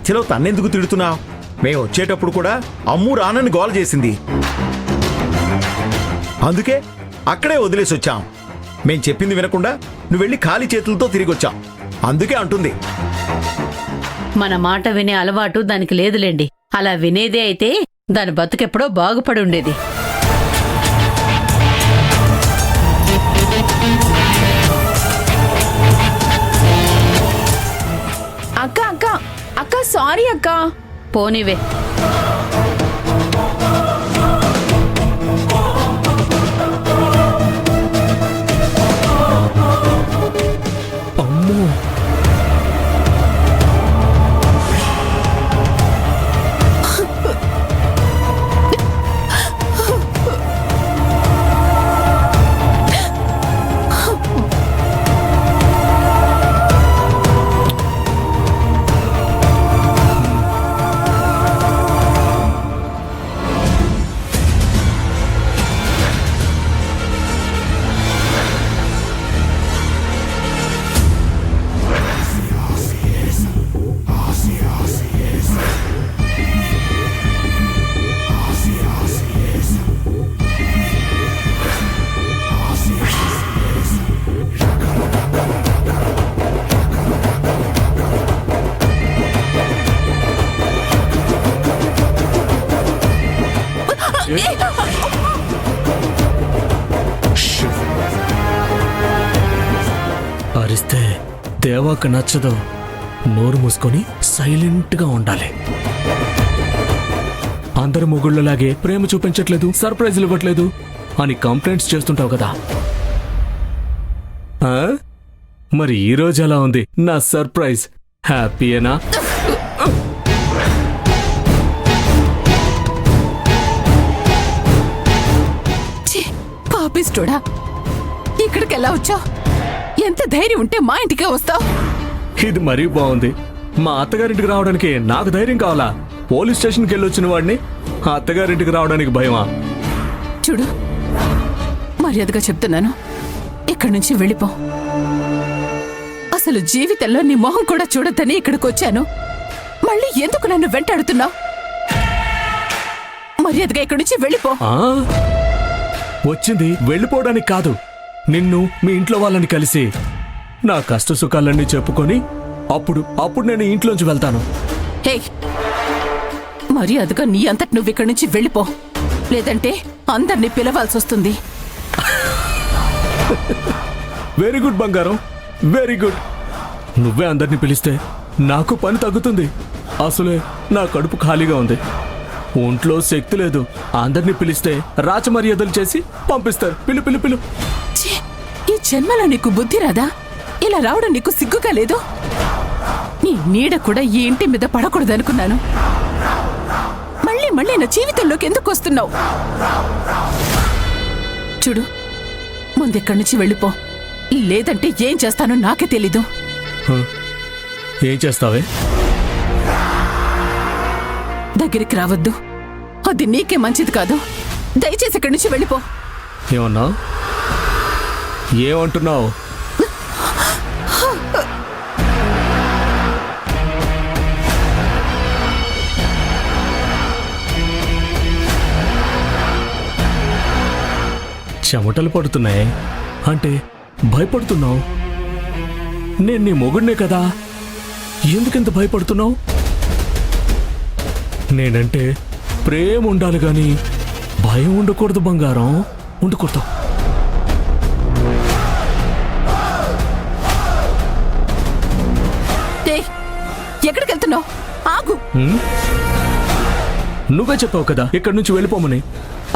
మధ్యలో తన్నెందుకు తిడుతున్నావు? మేము వచ్చేటప్పుడు కూడా అమ్ము రానని గోల చేసింది. అందుకే అక్కడే వదిలేసి వచ్చాం. మేం చెప్పింది వినకుండా నువ్వు వెళ్ళి ఖాళీ చేతులతో తిరిగి వచ్చాం. అందుకే అంటుంది. మన మాట వినే అలవాటు దానికి లేదులేండి. అలా వినేదే అయితే దాని బతుకెప్పుడో బాగుపడి ఉండేది. అక్క అక్క అక్క సారీ అక్క. పోనీవే. అమ్మో, అరిస్తే దేవాకు నచ్చదు. నోరు మూసుకొని సైలెంట్గా ఉండాలి. అందరు మొగుళ్ళలాగే ప్రేమ చూపించట్లేదు, సర్ప్రైజ్లు ఇవ్వట్లేదు అని కంప్లైంట్స్ చేస్తుంటావు కదా. ఆ? మరి ఈ రోజు ఎలా ఉంది నా సర్ప్రైజ్? హ్యాపీయేనా? పాపిస్టోడా, ఇక్కడికి ఎలా వచ్చావు? ఎంత ధైర్యం ఉంటే మా ఇంటికే వస్తావు? ఇది మరీ బాగుంది. మా అత్తగారింటికి రావడానికి నాకు ధైర్యం కావాలా? పోలీస్ స్టేషన్కి వెళ్ళొచ్చిన వాడిని అత్తగారింటికి రావడానికి భయమా? చూడు, మర్యాదగా చెప్తున్నాను, ఇక్కడి నుంచి వెళ్ళిపో. అసలు జీవితంలో నీ మొహం కూడా చూడొద్దని ఇక్కడికి వచ్చాను. మళ్ళీ ఎందుకు నన్ను వెంటాడుతున్నావు? మర్యాదగా ఇక్కడి నుంచి వెళ్ళిపో. వచ్చింది వెళ్ళిపోవడానికి కాదు, నిన్ను మీ ఇంట్లో వాళ్ళని కలిసి నా కష్ట సుఖాలన్నీ చెప్పుకొని అప్పుడు నేను ఇంట్లోంచి వెళ్తాను. హే, మర్యాదగా నీ అంతటి నువ్వు ఇక్కడి నుంచి వెళ్ళిపో, లేదంటే అందరినీ పిలవాల్సి వస్తుంది. వెరీ గుడ్ బంగారం, వెరీ గుడ్. నువ్వే అందరినీ పిలిస్తే నాకు పని తగ్గుతుంది. అసలే నా కడుపు ఖాళీగా ఉంది, ఒంట్లో శక్తి లేదు. అందరినీ పిలిస్తే రాచమర్యాదలు చేసి పంపిస్తారు. పిలు పిలు పిలు. ఈ జన్మలో నీకు బుద్ధి రాదా? ఇలా రావడం నీకు సిగ్గుగా లేదు? నీ నీడ కూడా ఈ ఇంటి మీద పడకూడదనుకున్నాను. మళ్ళీ మళ్ళీ నా జీవితంలోకి ఎందుకు వస్తున్నావు? చూడు, ముందెక్కడి నుంచి వెళ్ళిపో, లేదంటే ఏం చేస్తానో నాకే తెలీదు. ఏం చేస్తావే? దగ్గరికి రావద్దు, అది నీకే మంచిది కాదు. దయచేసి ఇక్కడి నుంచి వెళ్ళిపో. ఏమన్నావు? ఏమంటున్నావు? చెమటలు పడుతున్నాయి అంటే భయపడుతున్నావు. నేను నీ మొగుడినే కదా, ఎందుకింత భయపడుతున్నావు? నేనంటే ప్రేమ ఉండాలి గాని భయం ఉండకూడదు బంగారం, ఉండకూడదు. ఎక్కడికి వెళ్తున్నావు? ఆగు. నువ్వే చెప్పావు కదా ఇక్కడి నుంచి వెళ్ళిపోమని,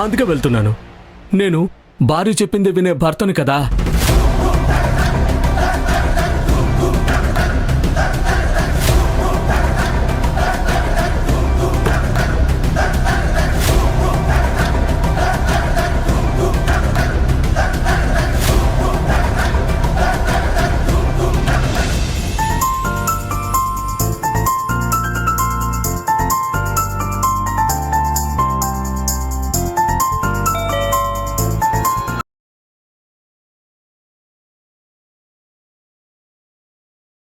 అందుకే వెళ్తున్నాను. నేను భార్య చెప్పిందే వినే భర్తను కదా.